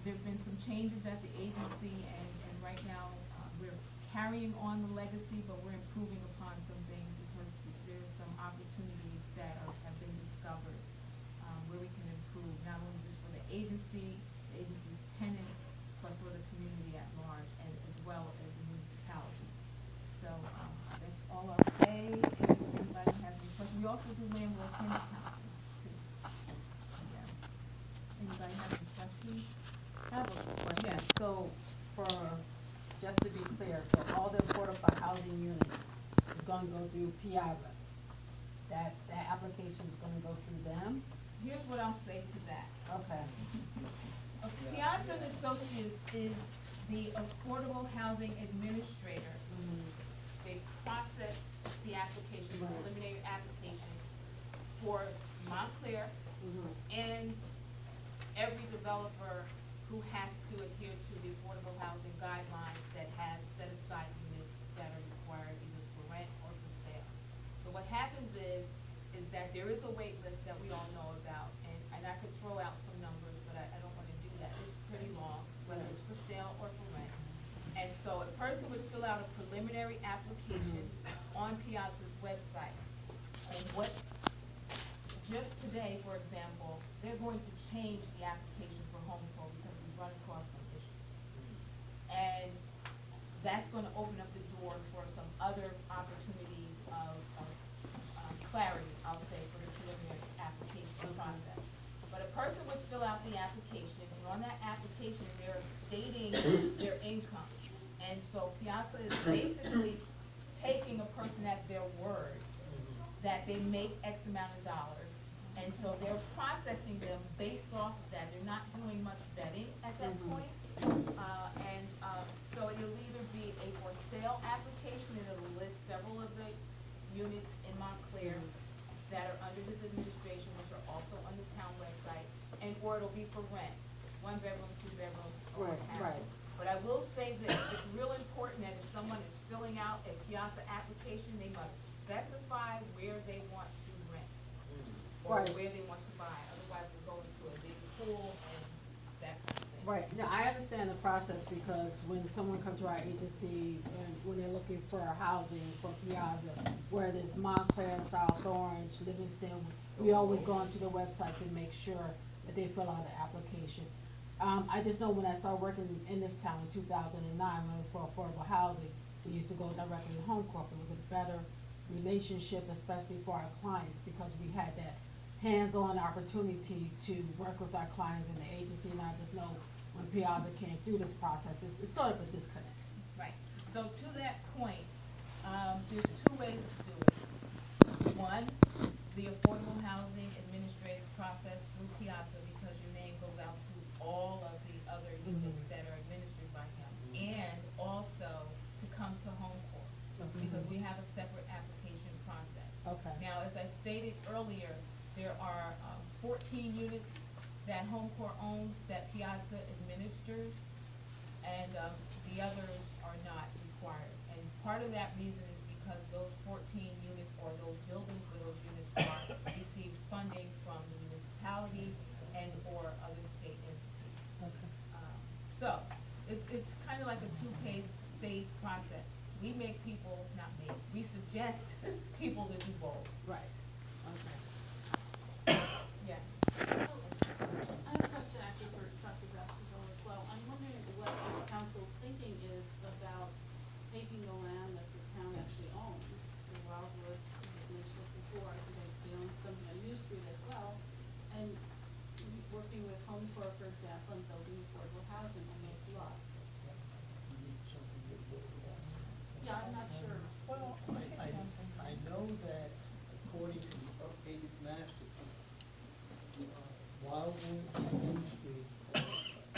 there've been some changes at the agency, and right now, we're carrying on the legacy, but we're improving upon some things because there's some opportunities that have been discovered, where we can improve, not only just for the agency's tenants, but for the community at large, and as well as the municipality. So, that's all I'll say. If anybody has any questions, we also do landlord tenant counseling too. Yeah. Anybody have any questions? I have a question. Yes. So, for, just to be clear, so all the affordable housing units is gonna go through Piazza? That application is gonna go through them? Here's what I'll say to that. Okay. Piazza and Associates is the affordable housing administrator. They process the application, the Right. preliminary applications for Montclair and every developer who has to adhere to the affordable housing guidelines that has set aside units that are required either for rent or for sale. So what happens is that there is a wait list that we all know about, and I could throw out some numbers, but I don't wanna do that. It's pretty long, whether it's for sale or for rent. And so a person would fill out a preliminary application on Piazza's website. And what, just today, for example, they're going to change the application for home pro because we've run across some issues. And that's gonna open up the door for some other opportunities of clarity, I'll say, for the preliminary application process. But a person would fill out the application, and on that application, they're stating their income. And so Piazza is basically taking a person at their word that they make X amount of dollars. And so they're processing them based off of that. They're not doing much vetting at that point. So it'll either be a for sale application, and it'll list several of the units in Montclair that are under his administration, which are also on the town website, and or it'll be for rent, 1 bedroom, 2 bedroom, or what have you. But I will say this, it's real important that if someone is filling out a Piazza application, they must specify where they want to rent, or where they want to buy, otherwise they'll go into a big pool and that kind of thing. Right, now, I understand the process because when someone comes to our agency, and when they're looking for housing for Piazza, whether it's Montclair, South Orange, Livingston, we always go onto the website to make sure that they fill out the application. I just know when I started working in this town in 2009, when for affordable housing, we used to go directly to Home Corp. It was a better relationship, especially for our clients, because we had that hands-on opportunity to work with our clients in the agency, and I just know when Piazza came through this process, it's sort of a disconnect. Right, so to that point, there's 2 ways to do it. One, the affordable housing administrative process through Piazza, because your name goes out to all of the other units that are administered by him, and also to come to Home Corp, because we have a separate application process. Okay. Now, as I stated earlier, there are 14 units that Home Corp owns that Piazza administers, and the others are not required. And part of that reason is because those 14 units, or those buildings where those units are, receive funding from the municipality and or other state entities. Okay. So, it's kind of like a phase process. We make people, not make, we suggest people to do both. Right, okay. Yes. I have a question actually for Dr. Basketball as well. I'm wondering what the council's thinking is about taking the land that the town actually owns, the Wildwood, as mentioned before, I think they own something on New Street as well, and working with Home Corp, for example, and building affordable housing on those lots. Yeah, I'm not sure. Well, I know that according to the updated master plan, Wildwood and Main Street are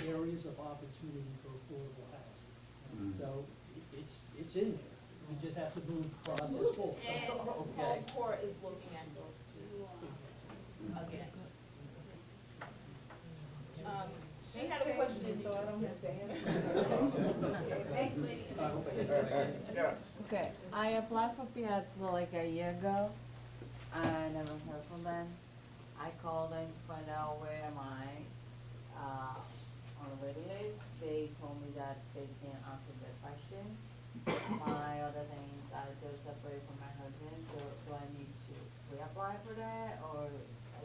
areas of opportunity for affordable housing. So it's in there. We just have to move the process forward. And Okay. Home Corp is looking at those two again. She had a question, so I don't have to answer. Thanks, lady. Okay, I applied for Piazza like a year ago. I never heard from them. I called them to find out where am I, on the way to that they can answer the question. My other things, I just separated from my husband, so do I need to reapply for that, or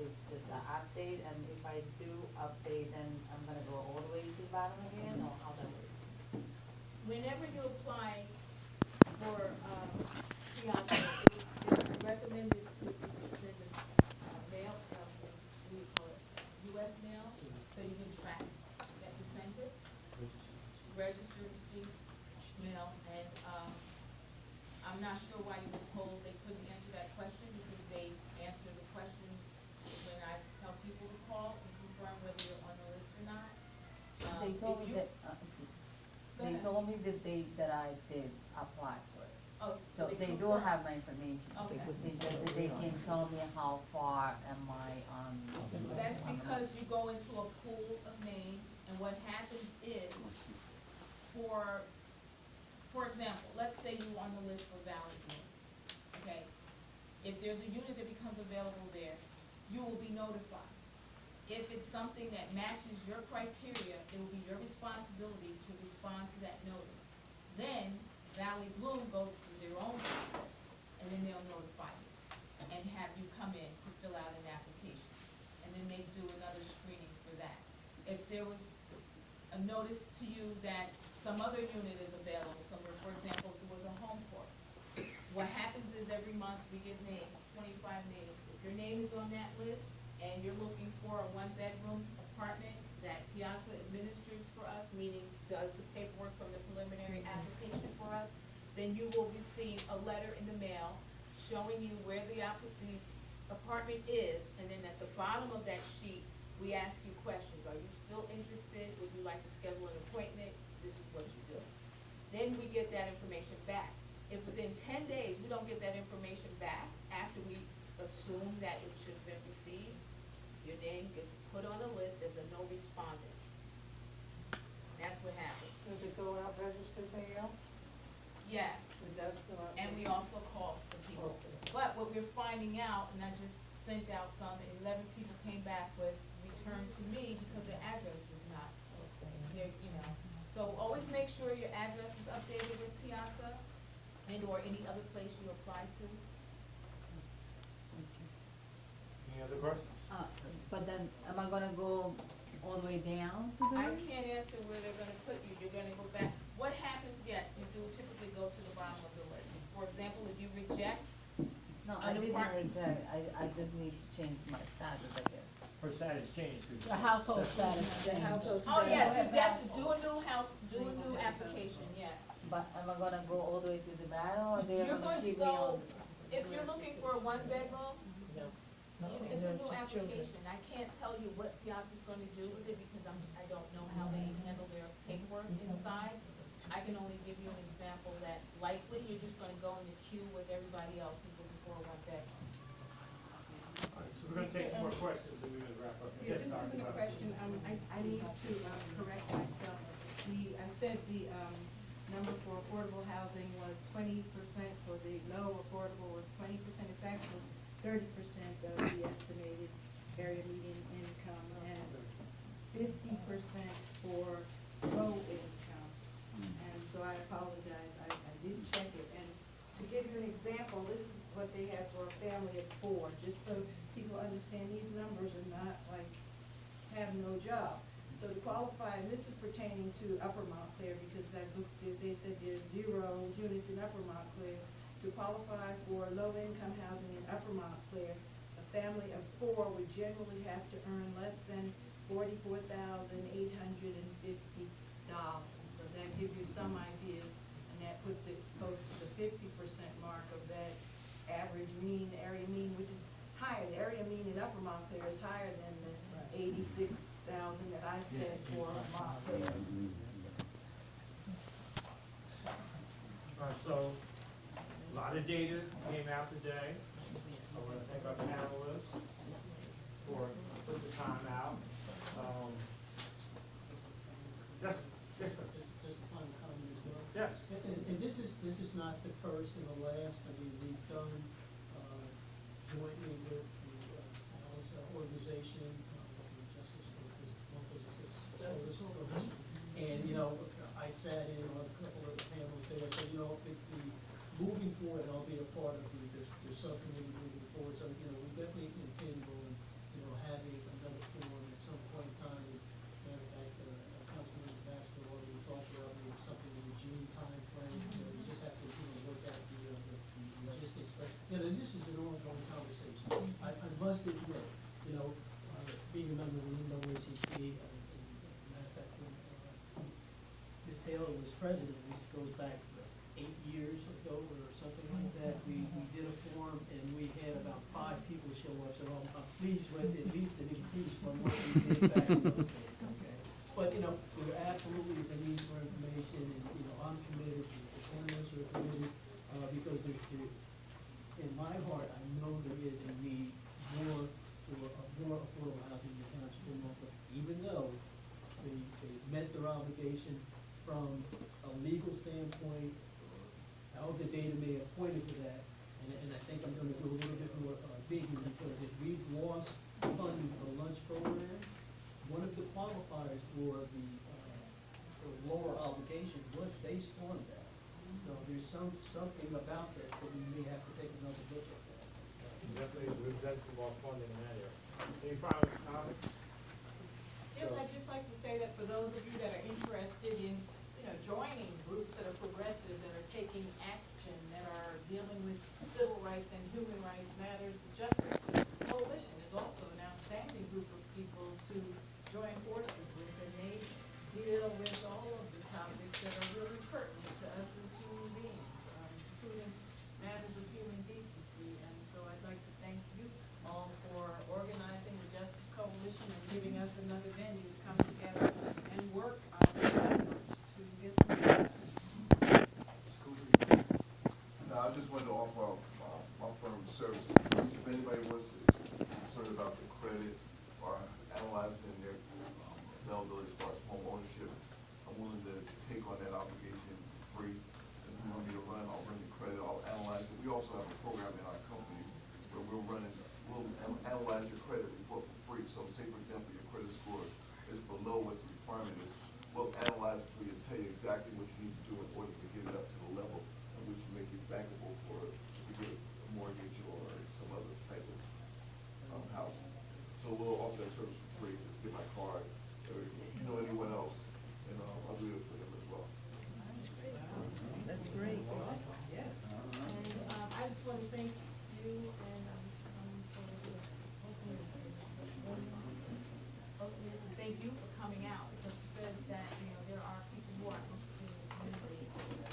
it's just an update, and if I do update, then I'm gonna go all the way to the bottom again, or how that works? Whenever you apply for, Piazza, it's recommended to send a mail, what do you call it, US mail, so you can track that you sent it, registered receipt mail, and, I'm not sure why you were told they couldn't answer that question, because they answer the question when I tell people to call and confirm whether you're on the list or not. They told if me you- that, excuse me, Go they ahead. told me that I did apply for it. Oh, So they do confirmed. have my information. Okay. It's just that they can tell me how far am I on. That's because you go into a pool of names, and what happens is, for example, let's say you're on the list for Valley Bloom, okay? If there's a unit that becomes available there, you will be notified. If it's something that matches your criteria, it will be your responsibility to respond to that notice. Then Valley Bloom goes through their own process, and then they'll notify you and have you come in to fill out an application. And then they do another screening for that. If there was a notice to you that some other unit is available, somewhere, for example, if there was a home court, what happens is every month we get names, 25 names. If your name is on that list and you're looking for a one-bedroom apartment that Piazza administers for us, meaning does the paperwork from the preliminary application for us, then you will receive a letter in the mail showing you where the apartment is, and then at the bottom of that sheet, we ask you questions. Are you still interested? Would you like to schedule an appointment? This is what you do. Then we get that information back. If within 10 days we don't get that information back after we assume that it should have been received, your name gets put on a list as a no respondent. That's what happens. Does it go out registered mail? Yes, It does go out. and we also call the people. But what we're finding out, and I just sent out some, and 11 people came back with return to me because their address was not there, you know. So always make sure your address is updated with Piazza and or any other place you apply to. Any other questions? But then, am I gonna go all the way down to the I list? can't answer where they're gonna put you, you're gonna go back. What happens, yes, you do typically go to the bottom of the list. For example, if you reject, No, I Under didn't part- reject, I just need to change my status, I guess. Her status changed. The household status The change. household oh yes, you status. definitely do a new house, do a new application, yes. But am I gonna go all the way to the bottom, or they're You're gonna going to keep me go, on? if you're looking for a one-bedroom, it's a new application. I can't tell you what Piazza's gonna do with it because I don't know how they handle their paperwork inside. I can only give you an example that likely you're just gonna go in the queue with everybody else who's looking for a one-bedroom. So we're gonna take some more questions and we're gonna wrap up. Yeah, Yes, this Dr. isn't a Buster. question, I need to, correct myself. I said the, number for affordable housing was 20%, for the low affordable was 20%, it's actually 30% of the estimated area median income, and 50% for low income. And so I apologize, I didn't check it, and to give you an example, this is what they have for a family of 4, just so people understand these numbers are not like have no job. So to qualify, and this is pertaining to Upper Montclair, because I looked, they said there's 0 units in Upper Montclair. To qualify for low-income housing in Upper Montclair, a family of 4 would generally have to earn less than $44,850. So that gives you some idea, and that puts it close to the 50% mark of that average mean, area mean, which is higher. The area mean in Upper Montclair is higher than the 86,000 that I said for Montclair. So, a lot of data came out today. I wanna thank our panelists for putting the time out. Yes, yes, sir. Just a final comment as well. Yes. And this is not the first and the last. I mean, we've done, jointly with the, Alice organization, the Justice for Justice. And, you know, I sat in on a couple of the panels there, so, you know, moving forward, I'll be a part of the subcommittee moving forward, so, you know, we definitely intend on, you know, having another forum at some point in time. Matter of fact, Councilman Vasco already talked about maybe something in the June timeframe, you know, we just have to, you know, work out the logistics, but, you know, this is an ongoing conversation. I must admit, you know, being a member of the NAACP, matter of fact, when Ms. Taylor was president, this goes back 8 years ago or something like that, we did a forum and we had about 5 people show up, so I'm pleased with at least an increase from what we did back in those days, okay? But, you know, there absolutely is a need for information, and, you know, I'm committed, the candidates are committed, because in my heart, I know there is a need for more affordable housing in the township of Norfolk, even though they met their obligation from a legal standpoint, however the data may have pointed to that, and I think I'm gonna do a little bit more digging, because if we've lost funding for lunch programs, one of the qualifiers for the lower obligation was based on that. So there's something about that we may have to take another look at that. Definitely, we've done some more funding in that area. Any final comments? Yes, I'd just like to say that for those of you that are interested in, you know, joining groups that are progressive, that are taking action, that are dealing with civil rights and human rights matters, the Justice Coalition is also an outstanding group of people to join forces with, and they deal with all of the topics that are really pertinent to us as human beings, including matters of human decency. And so I'd like to thank you all for organizing the Justice Coalition and giving us another venue to come together and work to get through that. Now, I just wanted to offer my firm's services. If anybody was concerned about the credit or analyzing their availability as far as home ownership, I'm willing to take on that obligation for free. If you want me to run, I'll run the credit, I'll analyze it. We also have a program in our company where we'll analyze your credit report for free. So say, for example, your credit score is below what the requirement is. We'll analyze it for you and tell you exactly what you need to do in order to get it up to the level in which you make it bankable to get a mortgage or some other type of housing. So we'll offer that service for free. Just get my card, or if you know anyone else, and I'll do it for them as well. That's great. Yes. And, I just want to thank you and, Thank you for coming out, because it says that, you know, there are people who are interested in the community.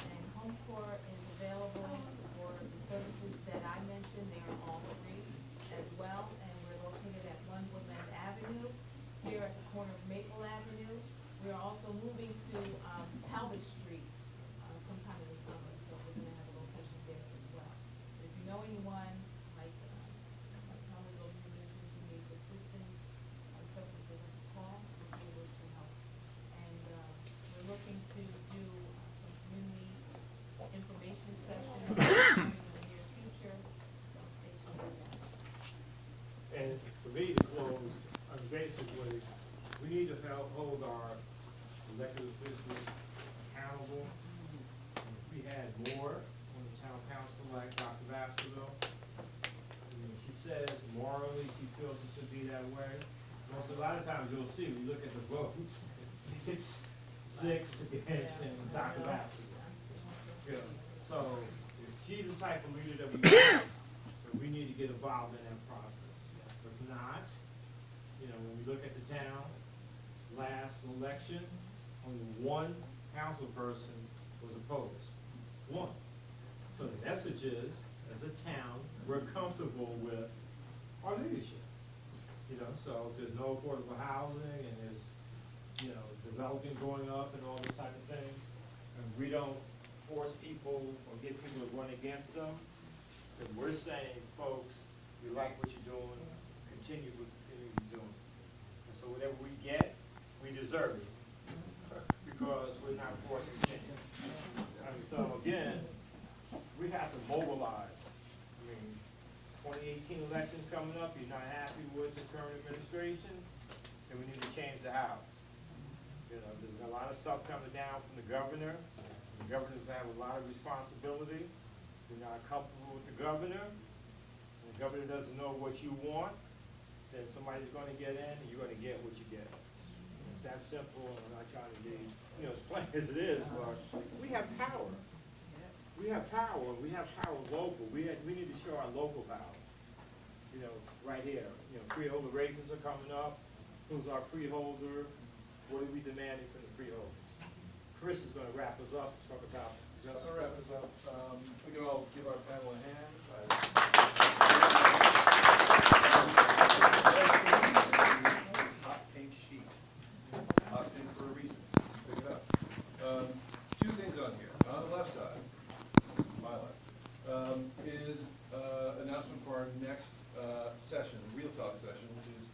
And HomeCore is available for the services that I mentioned. They are all free as well. And we're located at 1 Woodland Avenue, here at the corner of Maple Avenue. We are also moving to Talbot Street sometime in the summer, so we're gonna have a location there as well. If you know anyone, like Colin who needs assistance, certainly give us a call, we'll be able to help. And we're looking to do some community information sessions in the near future, so stay tuned for that. And for me to close, basically, we need to hold our elected officials accountable. And if we had more on the town council like Dr. Baskerville, I mean, she says morally she feels it should be that way. Also, a lot of times you'll see, we look at the votes, it's 6 against and Dr. Baskerville. Yeah. So if she's the type of leader that we want, then we need to get involved in that process. If not, you know, when we look at the town, last election, only 1 council person was opposed. 1. So the message is, as a town, we're comfortable with our leadership. You know, so if there's no affordable housing and there's, you know, development going up and all this type of thing, and we don't force people or get people to run against them, then we're saying, folks, we like what you're doing, continue what you're doing. And so whatever we get, we deserve it, because we're not forcing change. I mean, so again, we have to mobilize. I mean, 2018 elections coming up, you're not happy with the current administration, then we need to change the house. You know, there's a lot lot of stuff coming down from the governor. The governors have a lot of responsibility. You're not comfortable with the governor, and the governor doesn't know what you want, then somebody's gonna get in, and you're gonna get what you get. It's that simple, and I'm not trying to be, as plain as it is, but we have power. We have power, we have power local. We need to show our local power. Right here, freeholder races are coming up. Who's our freeholder? What are we demanding from the freeholders? Chris is gonna wrap us up, talk about. Just to wrap this up, we can all give our panel a hand. Hot pink sheet. Hot pink for a reason. Pick it up. Two things on here. On the left side, my left, is announcement for our next session, the Real Talk session, which is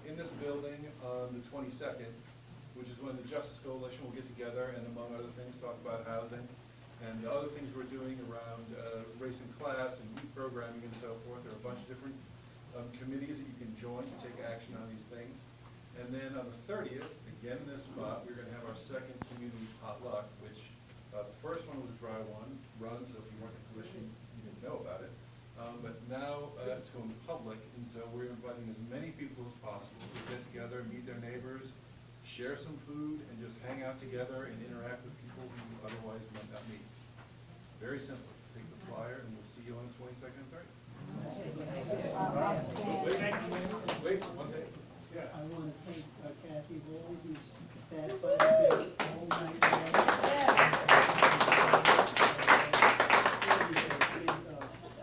in this building on the 22nd, which is when the Justice Coalition will get together and, among other things, talk about housing and the other things we're doing around race and class and youth programming and so forth. There are a bunch of different committees that you can join to take action on these things. And then on the 30th, again in this spot, we're going to have our second community potluck, which the first one was a dry run, so if you weren't at the coalition, you didn't know about it. But now it's going public, and so we're inviting as many people as possible to get together, meet their neighbors, share some food, and just hang out together and interact with people who you otherwise might not meet. Very simple. Take the flyer, and we'll see you on the 22nd and 30th. Wait, one thing. Yeah. I want to thank Kathy Roll, who's sat by the desk all night long.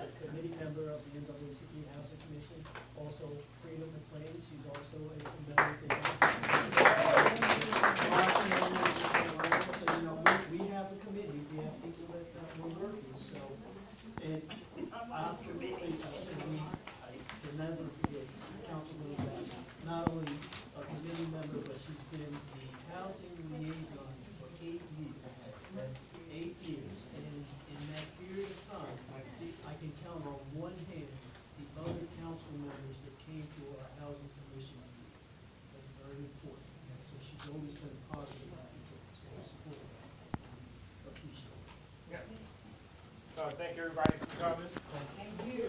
A committee member of the NAACP Housing Commission, also Freedom McLean, she's also a member of the we have a committee, we have people that we're working, so, and absolutely, I can never forget Councilwoman Bass, not only a committee member, but she's been the housing liaison for 8 years. 8 years, and in that period of time, I can count on one hand the other council members that came to our housing commission meeting. That's very important, and so she's always been positive about it, support. Appreciate it. Thank everybody for coming. Thank you.